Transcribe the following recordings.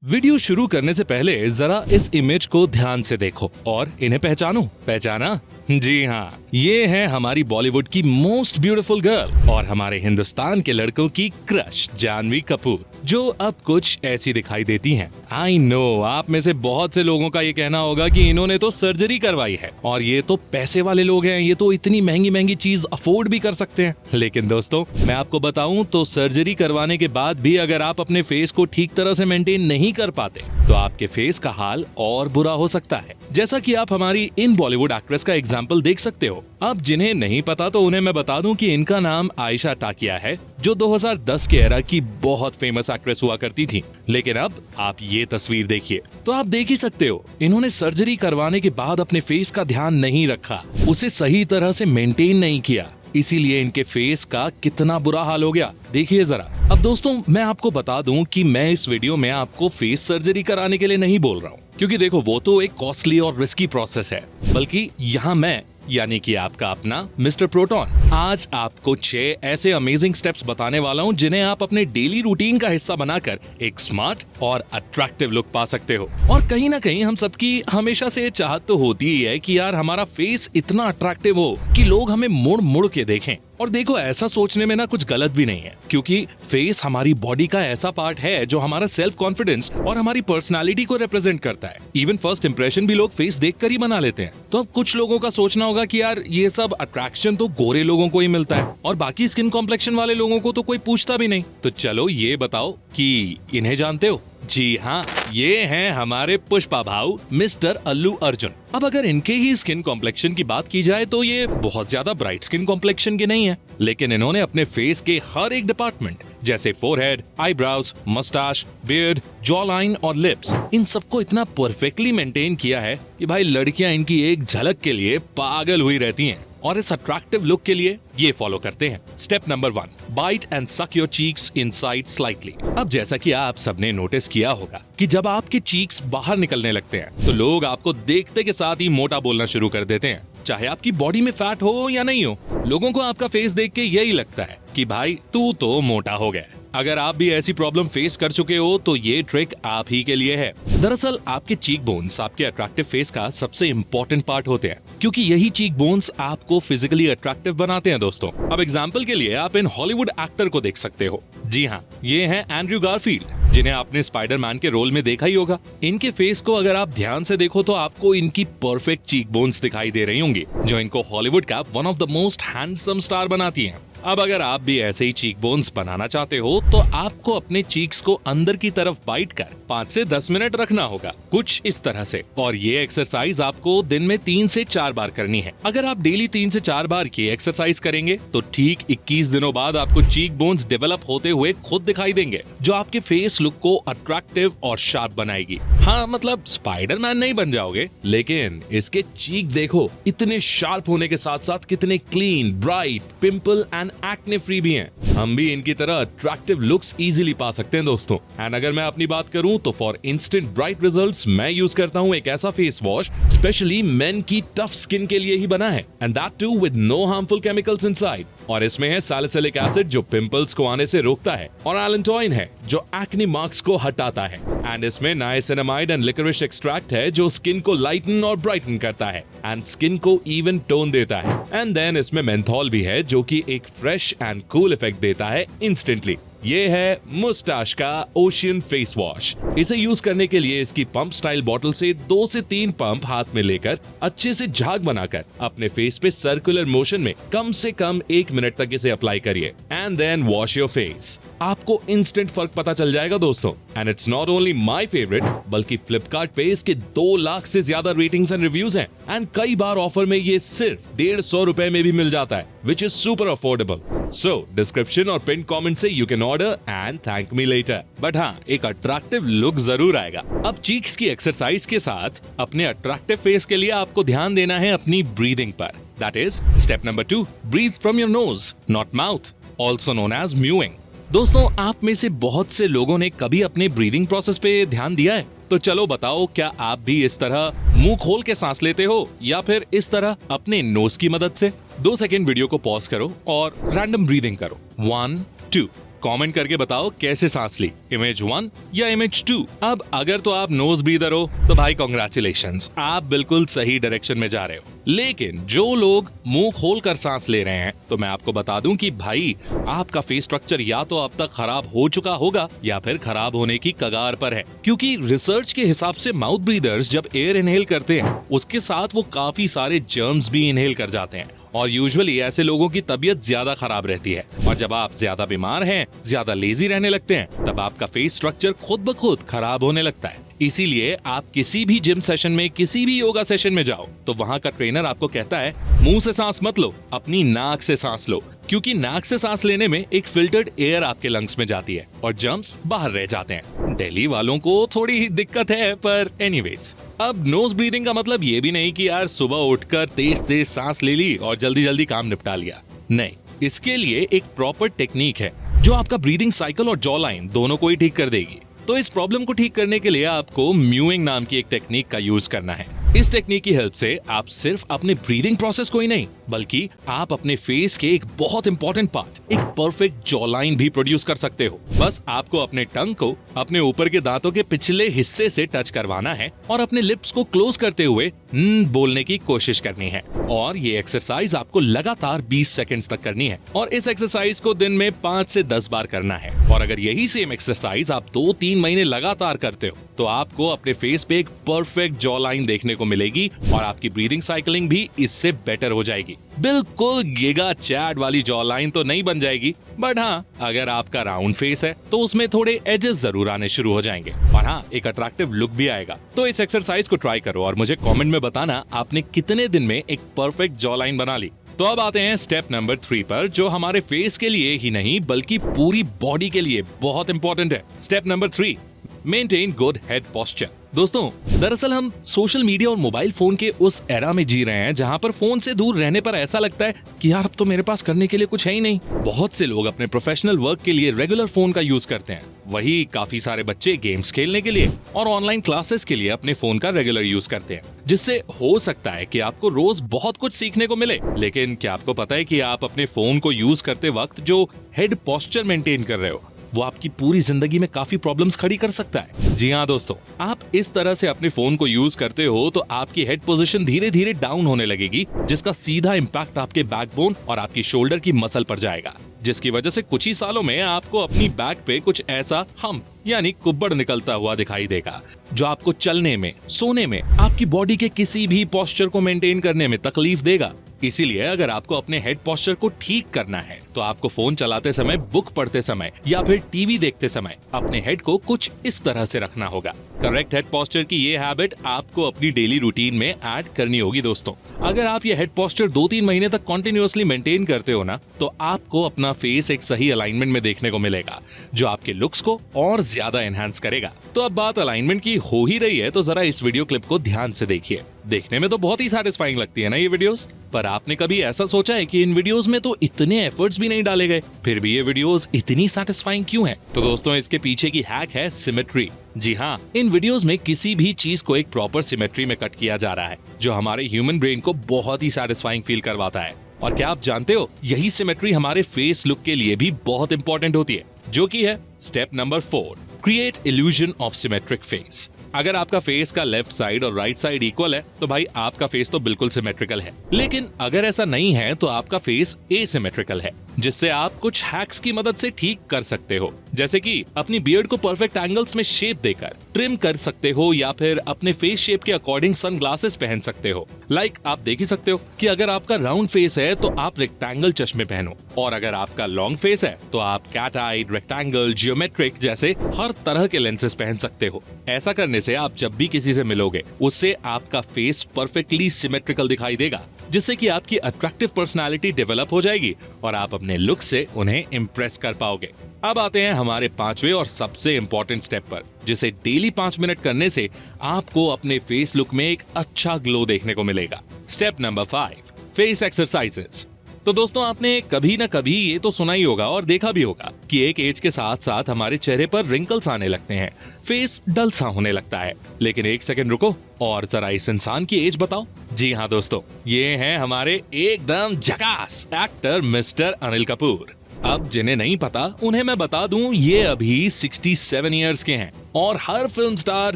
Video शुरू करने से पहले जरा इस इमेज को ध्यान से देखो और इन्हें पहचानो। पहचाना? जी हाँ, ये है हमारी बॉलीवुड की मोस्ट ब्यूटीफुल गर्ल और हमारे हिंदुस्तान के लड़कों की क्रश जानवी कपूर, जो अब कुछ ऐसी दिखाई देती हैं। आई नो आप में से बहुत से लोगों का ये कहना होगा कि इन्होंने तो सर्जरी करवाई है और ये तो पैसे वाले लोग हैं, ये तो इतनी महंगी महंगी चीज अफोर्ड भी कर सकते हैं। लेकिन दोस्तों, मैं आपको बताऊं तो सर्जरी करवाने के बाद भी अगर आप अपने फेस को ठीक तरह से मेंटेन नहीं कर पाते तो आपके फेस का हाल और बुरा हो सकता है। जैसा कि आप हमारी इन बॉलीवुड एक्ट्रेस का एग्जाम्पल देख सकते हो। अब जिन्हें नहीं पता तो उन्हें मैं बता दूं कि इनका नाम आयशा टाकिया है, जो 2010 के एरा की बहुत फेमस एक्ट्रेस हुआ करती थी। लेकिन अब आप ये तस्वीर देखिए तो आप देख ही सकते हो, इन्होंने सर्जरी करवाने के बाद अपने फेस का ध्यान नहीं रखा, उसे सही तरह से मेंटेन नहीं किया, इसीलिए इनके फेस का कितना बुरा हाल हो गया। देखिए जरा। अब दोस्तों, मैं आपको बता दूं कि मैं इस वीडियो में आपको फेस सर्जरी कराने के लिए नहीं बोल रहा हूं, क्योंकि देखो वो तो एक कॉस्टली और रिस्की प्रोसेस है, बल्कि यहाँ मैं यानी कि आपका अपना मिस्टर प्रोटॉन आज आपको 6 ऐसे अमेजिंग स्टेप्स बताने वाला हूं जिन्हें आप अपने डेली रूटीन का हिस्सा बनाकर एक स्मार्ट और अट्रैक्टिव लुक पा सकते हो। और कहीं ना कहीं हम सबकी हमेशा से चाहत तो होती ही है कि यार हमारा फेस इतना अट्रैक्टिव हो कि लोग हमें मुड़ मुड़ के देखें। और देखो, ऐसा सोचने में ना कुछ गलत भी नहीं है, क्योंकि फेस हमारी बॉडी का ऐसा पार्ट है जो हमारा सेल्फ कॉन्फिडेंस और हमारी पर्सनालिटी को रिप्रेजेंट करता है। इवन फर्स्ट इंप्रेशन भी लोग फेस देखकर ही बना लेते हैं। तो अब कुछ लोगों का सोचना होगा कि यार ये सब अट्रैक्शन तो गोरे लोगों को ही मिलता है और बाकी स्किन कॉम्प्लेक्शन वाले लोगों को तो कोई पूछता भी नहीं। तो चलो ये बताओ कि इन्हें जानते हो? जी हाँ, ये हैं हमारे पुष्पा भाऊ मिस्टर अल्लू अर्जुन। अब अगर इनके ही स्किन कॉम्प्लेक्शन की बात की जाए तो ये बहुत ज्यादा ब्राइट स्किन कॉम्प्लेक्शन के नहीं है, लेकिन इन्होंने अपने फेस के हर एक डिपार्टमेंट जैसे forehead, eyebrows, मस्टाच, beard, jaw line और लिप्स, इन सबको इतना परफेक्टली मेंटेन किया है कि भाई लड़कियां इनकी एक झलक के लिए पागल हुई रहती हैं। और इस अट्रैक्टिव लुक के लिए ये फॉलो करते हैं। स्टेप नंबर 1, बाइट एंड सक योर चीक्स इनसाइड स्लाइटली। अब जैसा कि आप सबने नोटिस किया होगा कि जब आपके चीक्स बाहर निकलने लगते हैं तो लोग आपको देखते के साथ ही मोटा बोलना शुरू कर देते हैं, चाहे आपकी बॉडी में फैट हो या नहीं हो। लोगों को आपका फेस देख के यही लगता है कि भाई तू तो मोटा हो गया। अगर आप भी ऐसी प्रॉब्लम फेस कर चुके हो तो ये ट्रिक आप ही के लिए है। दरअसल आपके चीक बोन्स आपके अट्रैक्टिव फेस का सबसे इम्पोर्टेंट पार्ट होते हैं, क्योंकि यही चीक बोन्स आपको फिजिकली अट्रैक्टिव बनाते हैं दोस्तों। अब एग्जाम्पल के लिए आप इन हॉलीवुड एक्टर को देख सकते हो। जी हाँ, ये हैं एंड्रयू गारफील्ड, जिन्हें आपने स्पाइडरमैन के रोल में देखा ही होगा। इनके फेस को अगर आप ध्यान से देखो तो आपको इनकी परफेक्ट चीक बोन्स दिखाई दे रही होंगी, जो इनको हॉलीवुड का one of the most handsome star बनाती हैं। अब अगर आप भी ऐसे ही चीक बोन्स बनाना चाहते हो तो आपको अपने चीक्स को अंदर की तरफ बाइट कर 5 से 10 मिनट रखना होगा, कुछ इस तरह से। और ये एक्सरसाइज आपको दिन में 3 से 4 बार करनी है। अगर आप डेली 3 से 4 बार की एक्सरसाइज करेंगे तो ठीक 21 दिनों बाद आपको चीक बोन्स डेवलप होते हुए खुद दिखाई देंगे, जो आपके फेस लुक को अट्रैक्टिव और शार्प बनाएगी। हाँ, मतलब स्पाइडरमैन नहीं बन जाओगे, लेकिन इसके चीक देखो, इतने शार्प होने के साथ साथ कितने clean, bright, pimple and acne free भी हैं। हम भी इनकी तरह अट्रैक्टिव लुक्स इजीली पा सकते हैं दोस्तों। एंड अगर मैं अपनी बात करूं तो फॉर इंस्टेंट ब्राइट रिजल्ट्स मैं यूज करता हूं एक ऐसा फेस वॉश स्पेशली मेन की टफ स्किन के लिए ही बना है, and that too with no harmful chemicals inside. और इसमें है सैलिसिलिक एसिड जो पिंपल्स को आने से रोकता है, और एलेंटोइन है जो एक्ने मार्क्स को हटाता है, एंड इसमें नाइसिनामाइड एंड लिकोरिस एक्सट्रैक्ट है जो स्किन को लाइटन और ब्राइटन करता है एंड स्किन को इवन टोन देता है। एंड देन इसमें मेंथॉल भी है जो कि एक फ्रेश एंड कूल इफेक्ट देता है इंस्टेंटली। ये है मुस्टाश का ओशियन फेस वॉश। इसे यूज करने के लिए इसकी पंप स्टाइल बोतल से 2 से 3 पंप हाथ में लेकर अच्छे से झाग बनाकर अपने फेस पे सर्कुलर मोशन में कम से कम 1 मिनट तक इसे अप्लाई करिए and then wash your face. आपको इंस्टेंट फर्क पता चल जाएगा दोस्तों। And it's not only my favourite, बल्कि फ्लिपकार्ट पे इसके 2 लाख से ज्यादा रेटिंग्स एंड रिव्यूज हैं, एंड कई बार ऑफर में ये सिर्फ 150 रुपए में भी मिल जाता है, which is super affordable. So description और पिन कमेंट से you can order and thank me later. But हाँ, एक अट्रैक्टिव लुक जरूर आएगा। अब चीक्स की एक्सरसाइज के साथ अपने अट्रैक्टिव फेस के लिए आपको ध्यान देना है अपनी ब्रीदिंग पर। That is step number 2, breathe from your nose not mouth, also known as mewing. दोस्तों, आप में से बहुत से लोगों ने कभी अपने ब्रीदिंग प्रोसेस पे ध्यान दिया है? तो चलो बताओ, क्या आप भी इस तरह मुंह खोल के सांस लेते हो या फिर इस तरह अपने नोज की मदद से? 2 सेकेंड वीडियो को पॉज करो और रैंडम ब्रीदिंग करो। 1 2, कमेंट करके बताओ कैसे सांस ली, इमेज 1 या इमेज 2। अब अगर तो आप नोज ब्रीदर हो तो भाई कॉन्ग्रेचुलेशंस, आप बिल्कुल सही डायरेक्शन में जा रहे हो। लेकिन जो लोग मुंह खोलकर सांस ले रहे हैं, तो मैं आपको बता दूं कि भाई आपका फेस स्ट्रक्चर या तो अब तक खराब हो चुका होगा या फिर खराब होने की कगार पर है। क्योंकि रिसर्च के हिसाब से माउथ ब्रीदर्स जब एयर इनहेल करते हैं, उसके साथ वो काफी सारे जर्म्स भी इनहेल कर जाते हैं और यूजुअली ऐसे लोगों की तबीयत ज्यादा खराब रहती है। और जब आप ज्यादा बीमार हैं, ज्यादा लेजी रहने लगते हैं, तब आपका फेस स्ट्रक्चर खुद ब खुद खराब होने लगता है। इसीलिए आप किसी भी जिम सेशन में, किसी भी योगा सेशन में जाओ तो वहाँ का ट्रेनर आपको कहता है मुंह से सांस मत लो, अपनी नाक से सांस लो, क्योंकि नाक से सांस लेने में एक फिल्टर्ड एयर आपके लंग्स में जाती है और जर्म्स बाहर रह जाते हैं। दिल्ली वालों को थोड़ी दिक्कत है, पर एनीवेज। अब नोज ब्रीदिंग का मतलब ये भी नहीं कि यार सुबह उठकर तेज तेज सांस ले ली और जल्दी जल्दी काम निपटा लिया। नहीं, इसके लिए एक प्रॉपर टेक्निक है जो आपका ब्रीदिंग साइकिल और जॉ लाइन दोनों को ही ठीक कर देगी। तो इस प्रॉब्लम को ठीक करने के लिए आपको म्यूइंग नाम की एक टेक्निक का यूज करना है। इस टेक्निक की हेल्प से आप सिर्फ अपने ब्रीदिंग प्रोसेस को ही नहीं, बल्कि आप अपने फेस के एक बहुत इंपॉर्टेंट पार्ट, एक परफेक्ट जॉ लाइन भी प्रोड्यूस कर सकते हो। बस आपको अपने टंग को अपने ऊपर के दांतों के पिछले हिस्से से टच करवाना है और अपने लिप्स को क्लोज करते हुए बोलने की कोशिश करनी है। और ये एक्सरसाइज आपको लगातार 20 सेकंड्स तक करनी है और इस एक्सरसाइज को दिन में 5 से 10 बार करना है। और अगर यही सेम एक्सरसाइज आप 2-3 महीने लगातार करते हो तो आपको अपने फेस पे एक परफेक्ट जॉ लाइन देखने को मिलेगी और आपकी ब्रीदिंग साइकिलिंग भी इससे बेटर हो जाएगी। बिल्कुल गिगा चैट वाली जॉ लाइन तो नहीं बन जाएगी, बट हाँ, अगर आपका राउंड फेस है तो उसमें थोड़े एजेस जरूर आने शुरू हो जाएंगे और हाँ, एक अट्रैक्टिव लुक भी आएगा। तो इस एक्सरसाइज को ट्राई करो और मुझे कमेंट में बताना आपने कितने दिन में एक परफेक्ट जॉ लाइन बना ली। तो अब आते हैं स्टेप नंबर 3 पर, जो हमारे फेस के लिए ही नहीं बल्कि पूरी बॉडी के लिए बहुत इंपॉर्टेंट है। Step number 3, maintain good head posture. दोस्तों, दरअसल हम सोशल मीडिया और मोबाइल फोन के उस एरा में जी रहे हैं जहां पर फोन से दूर रहने पर ऐसा लगता है कि यार अब तो मेरे पास करने के लिए कुछ है ही नहीं। बहुत से लोग अपने प्रोफेशनल वर्क के लिए रेगुलर फोन का यूज करते हैं, वही काफी सारे बच्चे गेम्स खेलने के लिए और ऑनलाइन क्लासेस के लिए अपने फोन का रेगुलर यूज करते हैं, जिससे हो सकता है कि आपको रोज बहुत कुछ सीखने को मिले। लेकिन क्या आपको पता है कि आप अपने फोन को यूज करते वक्त जो हेड पोस्चर मेंटेन कर रहे हो वो आपकी पूरी जिंदगी में काफी प्रॉब्लम्स खड़ी कर सकता है। जी हाँ दोस्तों, आप इस तरह से अपने फोन को यूज करते हो तो आपकी हेड पोजीशन धीरे धीरे डाउन होने लगेगी, जिसका सीधा इम्पैक्ट आपके बैकबोन और आपकी शोल्डर की मसल पर जाएगा, जिसकी वजह से कुछ ही सालों में आपको अपनी बैक पे कुछ ऐसा हम्प यानी कुब्बड़ निकलता हुआ दिखाई देगा, जो आपको चलने में, सोने में, आपकी बॉडी के किसी भी पोस्चर को मेंटेन करने में तकलीफ देगा। इसीलिए अगर आपको अपने हेड पोस्चर को ठीक करना है तो आपको फोन चलाते समय, बुक पढ़ते समय या फिर टीवी देखते समय अपने हेड को कुछ इस तरह से रखना होगा। करेक्ट हेड पोस्चर की ये हैबिट आपको अपनी डेली रूटीन में ऐड करनी होगी। दोस्तों, अगर आप ये हेड पोस्चर 2-3 महीने तक कॉन्टिन्यूअसली मेंटेन करते हो ना, तो आपको अपना फेस एक सही अलाइनमेंट में देखने को मिलेगा, जो आपके लुक्स को और ज्यादा एनहांस करेगा। तो अब बात अलाइनमेंट की हो ही रही है तो जरा इस वीडियो क्लिप को ध्यान से देखिए। देखने में तो बहुत ही सैटिस्फाइंग लगती है ना ये वीडियोस, पर आपने कभी ऐसा सोचा है कि इन वीडियोस में तो इतने एफर्ट्स भी नहीं डाले गए, फिर भी ये वीडियोस इतनी सैटिस्फाइंग क्यों हैं? तो दोस्तों, इसके पीछे की हैक है सिमेट्री। जी हाँ, इन वीडियोस में किसी भी चीज को एक प्रॉपर सिमेट्री में कट किया जा रहा है, जो हमारे ह्यूमन ब्रेन को बहुत ही सैटिस्फाइंग फील करवाता है। और क्या आप जानते हो, यही सिमेट्री हमारे फेस लुक के लिए भी बहुत इंपॉर्टेंट होती है, जो कि है step number 4, create illusion of symmetric face. अगर आपका फेस का लेफ्ट साइड और राइट साइड इक्वल है तो भाई आपका फेस तो बिल्कुल सिमेट्रिकल है। लेकिन अगर ऐसा नहीं है तो आपका फेस एसिमेट्रिकल है, जिससे आप कुछ हैक्स की मदद से ठीक कर सकते हो, जैसे कि अपनी बियर्ड को परफेक्ट एंगल्स में शेप देकर ट्रिम कर सकते हो या फिर अपने फेस शेप के अकॉर्डिंग सनग्लासेस पहन सकते हो। लाइक आप देख ही सकते हो कि अगर आपका राउंड फेस है तो आप रेक्टेंगल चश्मे पहनो, और अगर आपका लॉन्ग फेस है तो आप कैट आइड, रेक्टेंगल, जियोमेट्रिक जैसे हर तरह के लेंसेज पहन सकते हो। ऐसा करने से आप जब भी किसी से मिलोगे उससे आपका फेस परफेक्टली सिमेट्रिकल दिखाई देगा, जिससे कि आपकी अट्रैक्टिव पर्सनालिटी डेवलप हो जाएगी और आप अपने लुक से उन्हें इम्प्रेस कर पाओगे। अब आते हैं हमारे 5वें और सबसे इम्पोर्टेंट स्टेप पर, जिसे डेली 5 मिनट करने से आपको अपने फेस लुक में एक अच्छा ग्लो देखने को मिलेगा। Step number 5, face exercises. तो दोस्तों, आपने कभी ना कभी ये तो सुना ही होगा और देखा भी होगा कि एक एज के साथ साथ हमारे चेहरे पर रिंकल्स आने लगते हैं, फेस डल सा होने लगता है। लेकिन एक सेकंड रुको और जरा इस इंसान की एज बताओ। जी हाँ दोस्तों, ये हैं हमारे एकदम झकास एक्टर मिस्टर अनिल कपूर। अब जिन्हें नहीं पता उन्हें मैं बता दूं, ये अभी 67 इयर्स के हैं और हर फिल्म स्टार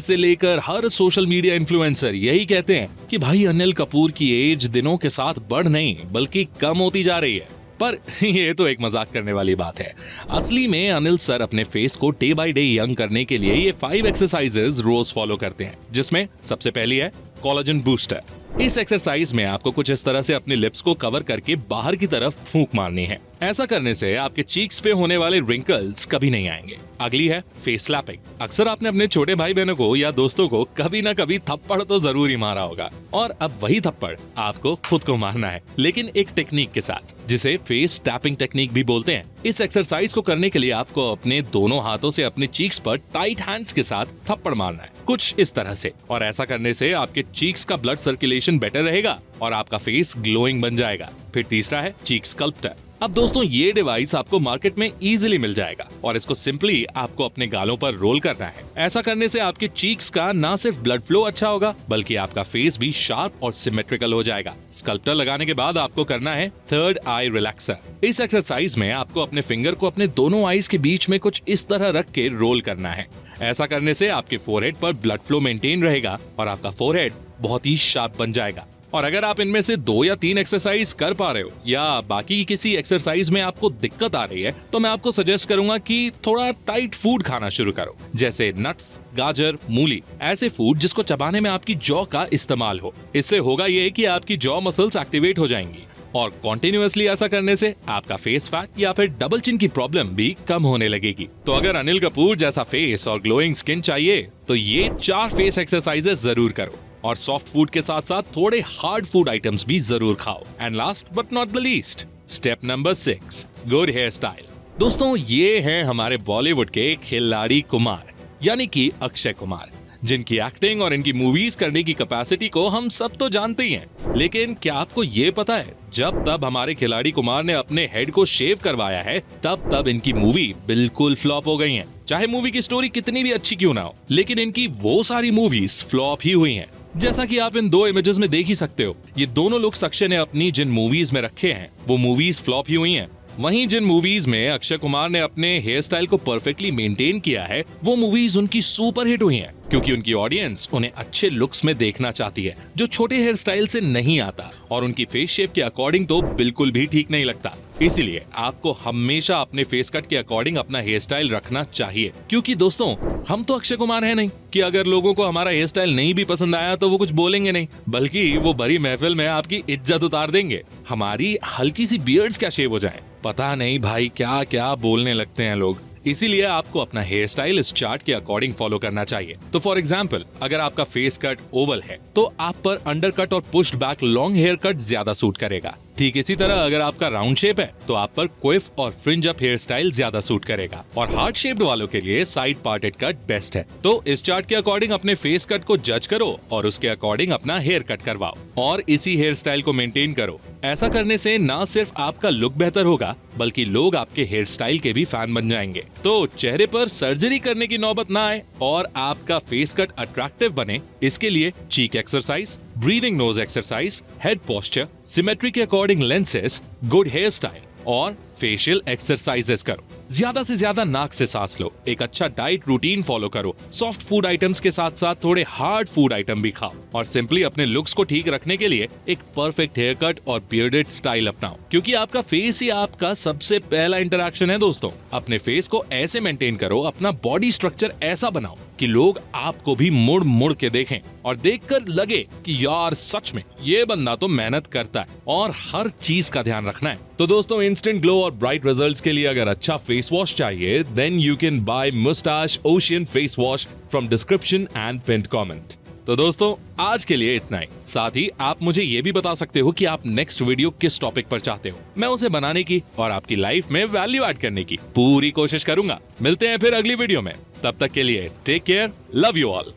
से लेकर हर सोशल मीडिया इन्फ्लुएंसर यही कहते हैं कि भाई अनिल कपूर की एज दिनों के साथ बढ़ नहीं बल्कि कम होती जा रही है। पर ये तो एक मजाक करने वाली बात है। असली में अनिल सर अपने फेस को डे बाय डे यंग करने के लिए ये 5 एक्सरसाइजेज रोज फॉलो करते हैं, जिसमें सबसे पहली है कोलेजन बूस्टर। इस एक्सरसाइज में आपको कुछ इस तरह से अपने लिप्स को कवर करके बाहर की तरफ फूंक मारनी है। ऐसा करने से आपके चीक्स पे होने वाले रिंकल्स कभी नहीं आएंगे। अगली है फेस स्लैपिंग। अक्सर आपने अपने छोटे भाई बहनों को या दोस्तों को कभी ना कभी थप्पड़ तो जरूर ही मारा होगा, और अब वही थप्पड़ आपको खुद को मारना है, लेकिन एक टेक्निक के साथ, जिसे फेस टैपिंग टेक्निक भी बोलते हैं। इस एक्सरसाइज को करने के लिए आपको अपने दोनों हाथों से अपने चीक्स पर टाइट हैंड्स के साथ थप्पड़ मारना है, कुछ इस तरह से। और ऐसा करने से आपके चीक्स का ब्लड सर्कुलेशन बेटर रहेगा और आपका फेस ग्लोइंग बन जाएगा। फिर तीसरा है चीक स्कल्प्टर। अब दोस्तों ये डिवाइस आपको मार्केट में इजीली मिल जाएगा और इसको सिंपली आपको अपने गालों पर रोल करना है। ऐसा करने से आपके चीक्स का ना सिर्फ ब्लड फ्लो अच्छा होगा बल्कि आपका फेस भी शार्प और सिमेट्रिकल हो जाएगा। स्कल्प्टर लगाने के बाद आपको करना है थर्ड आई रिलैक्सर। इस एक्सरसाइज में आपको अपने फिंगर को अपने दोनों आईज के बीच में कुछ इस तरह रख के रोल करना है। ऐसा करने से आपके फोरहेड पर ब्लड फ्लो मेंटेन रहेगा और आपका फोरहेड बहुत ही शार्प बन जाएगा। और अगर आप इनमें से 2 या 3 एक्सरसाइज कर पा रहे हो या बाकी किसी एक्सरसाइज में आपको दिक्कत आ रही है, तो मैं आपको सजेस्ट करूंगा कि थोड़ा टाइट फूड खाना शुरू करो, जैसे नट्स, गाजर, मूली, ऐसे फूड जिसको चबाने में आपकी जॉ का इस्तेमाल हो। इससे होगा ये कि आपकी जॉ मसल्स एक्टिवेट हो जाएंगी और कॉन्टिन्यूअसली ऐसा करने से आपका फेस फैट या फिर डबल चिन की प्रॉब्लम भी कम होने लगेगी। तो अगर अनिल कपूर जैसा फेस और ग्लोइंग स्किन चाहिए तो ये 4 फेस एक्सरसाइजेस जरूर करो और सॉफ्ट फूड के साथ साथ थोड़े हार्ड फूड आइटम्स भी जरूर खाओ। And last but not the least, step number 6, good hair style. दोस्तों ये हैं हमारे बॉलीवुड के खिलाड़ी कुमार, यानी कि अक्षय कुमार, जिनकी एक्टिंग और इनकी मूवीज करने की कैपेसिटी को हम सब तो जानते ही हैं। लेकिन क्या आपको ये पता है, जब तब हमारे खिलाड़ी कुमार ने अपने हेड को शेव करवाया है तब तब इनकी मूवी बिल्कुल फ्लॉप हो गई हैं। चाहे मूवी की स्टोरी कितनी भी अच्छी क्यों ना हो, लेकिन इनकी वो सारी मूवीज फ्लॉप ही हुई हैं। जैसा कि आप इन 2 इमेजेस में देख ही सकते हो, ये दोनों लुक्स अक्षय ने अपनी जिन मूवीज में रखे हैं वो मूवीज फ्लॉप ही हुई हैं। वहीं जिन मूवीज में अक्षय कुमार ने अपने हेयर स्टाइल को परफेक्टली मेंटेन किया है वो मूवीज उनकी सुपर हिट हुई हैं, क्योंकि उनकी ऑडियंस उन्हें अच्छे लुक्स में देखना चाहती है, जो छोटे हेयर स्टाइल से नहीं आता और उनकी फेस शेप के अकॉर्डिंग तो बिल्कुल भी ठीक नहीं लगता। इसीलिए आपको हमेशा अपने फेस कट के अकॉर्डिंग अपना हेयर स्टाइल रखना चाहिए, क्योंकि दोस्तों हम तो अक्षय कुमार है नहीं कि अगर लोगों को हमारा हेयर स्टाइल नहीं भी पसंद आया तो वो कुछ बोलेंगे नहीं, बल्कि वो बड़ी महफिल में आपकी इज्जत उतार देंगे। हमारी हल्की सी बियर्ड्स क्या शेव हो जाए, पता नहीं भाई क्या क्या बोलने लगते हैं लोग। इसीलिए आपको अपना हेयर स्टाइल इस चार्ट के अकॉर्डिंग फॉलो करना चाहिए। तो फॉर एग्जाम्पल, अगर आपका फेस कट ओवल है तो आप पर अंडर कट और pushed back long haircut ज्यादा सूट करेगा। ठीक इसी तरह अगर आपका राउंड शेप है तो आप पर क्विफ और फ्रिंज अप हेयर स्टाइल ज्यादा सूट करेगा, और हार्ड शेप्ड वालों के लिए साइड पार्टेड कट बेस्ट है। तो इस चार्ट के अकॉर्डिंग अपने फेस कट को जज करो और उसके अकॉर्डिंग अपना हेयर कट करवाओ और इसी हेयर स्टाइल को मेंटेन करो। ऐसा करने से ना सिर्फ आपका लुक बेहतर होगा बल्कि लोग आपके हेयर स्टाइल के भी फैन बन जाएंगे। तो चेहरे पर सर्जरी करने की नौबत ना आए और आपका फेस कट अट्रैक्टिव बने, इसके लिए cheek exercise, breathing nose exercise, head posture, symmetry के according lenses, good hair style और फेशियल एक्सरसाइजेस करो। ज्यादा से ज्यादा नाक से सांस लो, एक अच्छा डाइट रूटीन फॉलो करो, सॉफ्ट फूड आइटम्स के साथ साथ थोड़े हार्ड फूड आइटम भी खाओ और सिंपली अपने लुक्स को ठीक रखने के लिए एक परफेक्ट हेयर कट और बियर्डेड स्टाइल अपनाओ, क्योंकि आपका फेस ही आपका सबसे पहला इंटरैक्शन है। दोस्तों अपने फेस को ऐसे मेंटेन करो, अपना बॉडी स्ट्रक्चर ऐसा बनाओ कि लोग आपको भी मुड़ मुड़ के देखें और देखकर लगे कि यार सच में ये बंदा तो मेहनत करता है और हर चीज का ध्यान रखना है। तो दोस्तों इंस्टेंट ग्लो और ब्राइट रिजल्ट्स के लिए अगर अच्छा फेस वॉश चाहिए then you can buy Mustaash ocean face wash from description and pinned comment. तो दोस्तों आज के लिए इतना ही। साथ ही आप मुझे ये भी बता सकते हो कि आप नेक्स्ट वीडियो किस टॉपिक पर चाहते हो। मैं उसे बनाने की और आपकी लाइफ में वैल्यू ऐड करने की पूरी कोशिश करूंगा। मिलते हैं फिर अगली वीडियो में, तब तक के लिए take care, love you all.